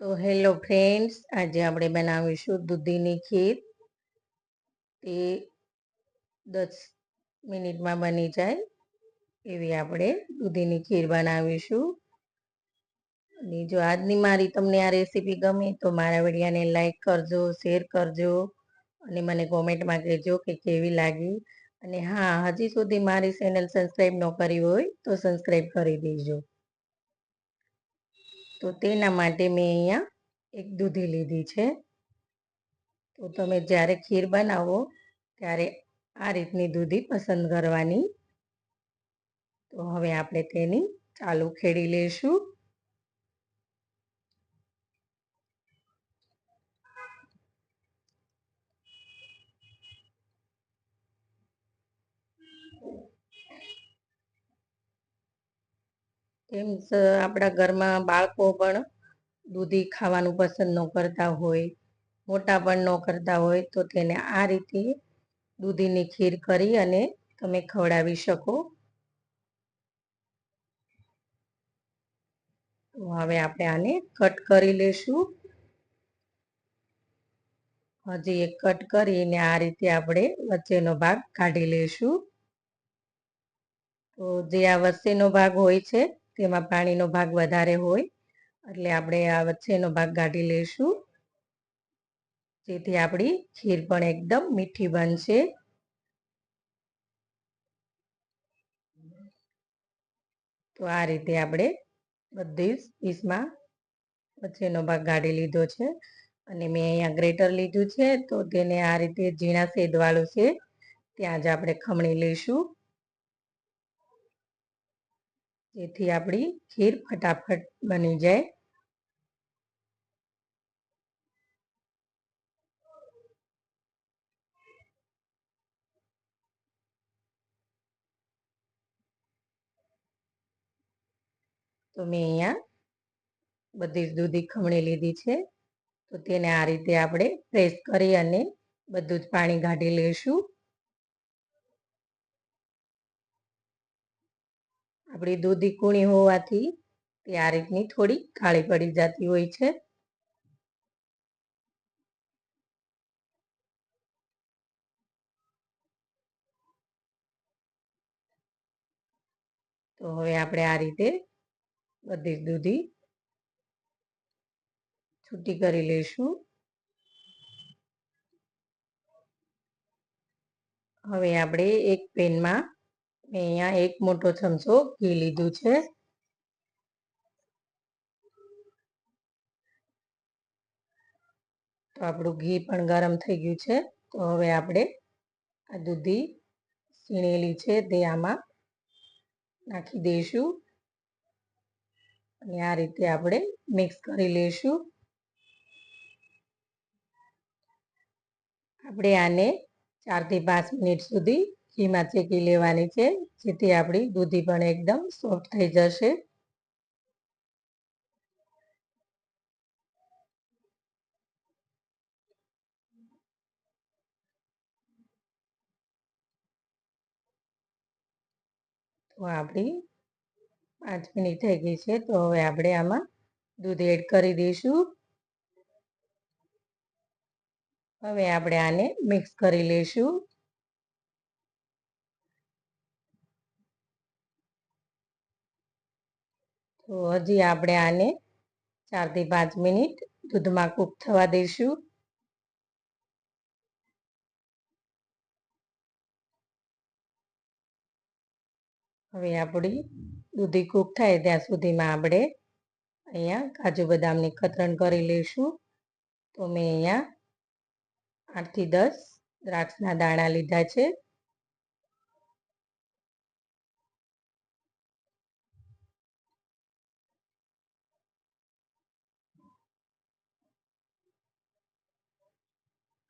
તો hello friends, આજે આપણે બનાવીશું દૂધીની ખીર. તે 10 મિનિટમાં બની જાય એવી આપણે દૂધીની ખીર બનાવીશું. અને જો આજની મારી તમને આ રેસીપી ગમે તો મારા વિડીયોને લાઈક કરજો, શેર કરજો અને મને કોમેન્ટમાં કહેજો કે કેવી લાગી. અને હા, હજી સુધી મારી ચેનલ સબસ્ક્રાઈબ ન કરી હોય તો સબસ્ક્રાઈબ કરી દેજો. તો તેના માટે મેં અહીંયા એક દૂધી લીધી છે. તો તમે જ્યારે ખીર બનાવો ત્યારે આ રીતની દૂધી પસંદ કરવાની. તો હવે આપણે તેની ચાલુ ખેડી લઈશું. તેમ આપણા ઘરમાં બાળકો પણ દૂધી ખાવાનું પસંદ ન કરતા હોય, મોટા પણ ન કરતા હોય, તો તેને આ રીતે દૂધીની ખીર કરી અને તમે ખવડાવી શકો. તો હવે આપણે આને કટ કરી લેશું. હજી એક કટ કરીને આ રીતે આપણે વચ્ચેનો ભાગ કાઢી લેશું. તો જે આ વચ્ચેનો ભાગ હોય છે તેમાં પાણીનો ભાગ વધારે હોય, એટલે આપણે આ વચ્ચેનો ભાગ કાઢી લેશું, જેથી આપણી ખીર પણ એકદમ મીઠી બનશે. તો આ રીતે આપણે બધી જ પીસમાં વચ્ચેનો ભાગ કાઢી લીધો છે. અને મેં અહીંયા ગ્રેટર લીધું છે, તો તેને આ રીતે ઝીણા શેદવાળું છે ત્યાં જ આપણે ખમણી લઈશું, જેથી આપણી ખીર ફટાફટ બની જાય. તો મેં અહીંયા બધી જ દૂધી ખમણી લીધી છે. તો તેને આ રીતે આપણે પ્રેસ કરી અને બધું જ પાણી કાઢી લઈશું. આપણી દૂધી કૂણી હોવાથી તે આ રીતની થોડી કાળી પડી જતી હોય છે. તો હવે આપણે આ રીતે બધી જ દૂધી છૂટી કરી લઈશું. હવે આપણે એક પેનમાં મેં અહીંયા એક મોટો ચમચો ઘી લીધું છે. તો આપણું ઘી પણ ગરમ થઈ ગયું છે. તો હવે આપણે આ દૂધી છીણેલી છે તે આમાં નાખી દઈશું અને આ રીતે આપણે મિક્સ કરી લઈશું. આપણે આને 4 થી 5 મિનિટ સુધી ઘીમાં શેકી લેવાની છે, જેથી આપણી દૂધી પણ એકદમ સોફ્ટ થઈ જશે. તો આપણી 5 મિનિટ થઈ ગઈ છે. તો હવે આપણે આમાં દૂધ એડ કરી દઈશું. હવે આપણે આને મિક્સ કરી લઈશું. તો હજી આપણે આને 4 થી 5 મિનિટ દૂધમાં કૂક થવા દઈશું. હવે આપણી દૂધી કૂક થાય ત્યાં સુધીમાં આપણે અહીંયા કાજુ બદામની કતરણ કરી લઈશું. તો મેં અહીંયા 8 થી 10 દ્રાક્ષના દાણા લીધા છે.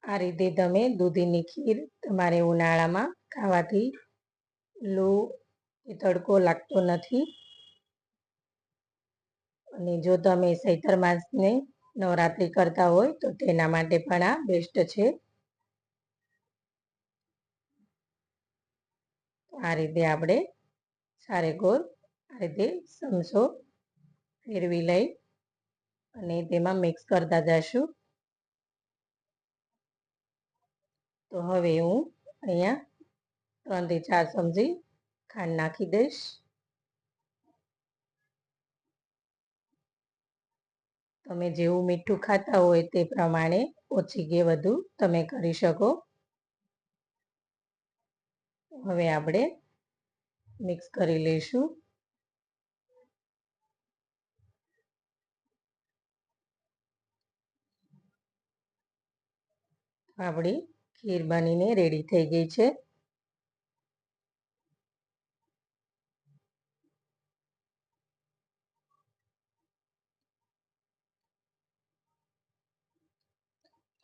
આ રીતે તમે દૂધીની ખીર તમારે ઉનાળામાં ખાવાથી લૂ કે તડકો લાગતો નથી. અને જો તમે ચૈત્ર માસને નવરાત્રિ કરતા હોય તો તેના માટે પણ આ બેસ્ટ છે. આ રીતે આપણે સારેકોર આ રીતે ચમચો ફેરવી લઈ અને તેમાં મિક્સ કરતા જઈશું. તો હવે હું અહીંયા 3 થી 4 ચમચી ખાંડ નાખી દઈશ. તમે જેવું મીઠું ખાતા હોય તે પ્રમાણે ઓછી કે વધુ તમે કરી શકો. હવે આપણે મિક્સ કરી લઈશું. આપણી ખીર બનીને રેડી થઈ ગઈ છે.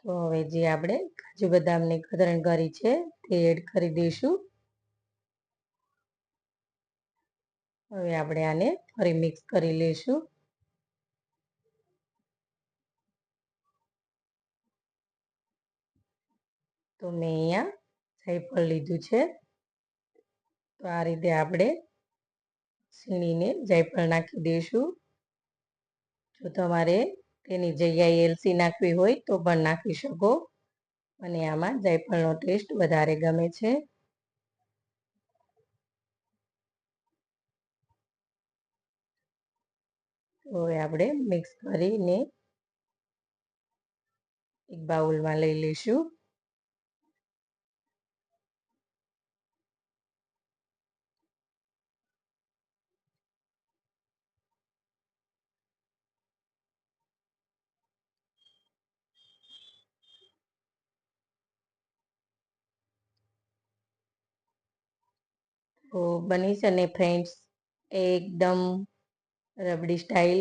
તો હવે જે આપણે કાજુ બદામની કતરણ કરી છે તે એડ કરી દઈશું. હવે આપણે આને ફરી મિક્સ કરી લઈશું. તો મેં અહીંયા જાયફળ લીધું છે. તો આ રીતે આપણે છીણીને જાયફળ નાખી દઈશું. જો તમારે તેની જગ્યાએ એલચી નાખવી હોય તો પણ નાખી શકો. અને આમાં જાયફળનો ટેસ્ટ વધારે ગમે છે. તો હવે આપણે મિક્સ કરીને એક બાઉલમાં લઈ લઈશું. તો બની છે ને ફ્રેન્ડ્સ એકદમ રબડી સ્ટાઇલ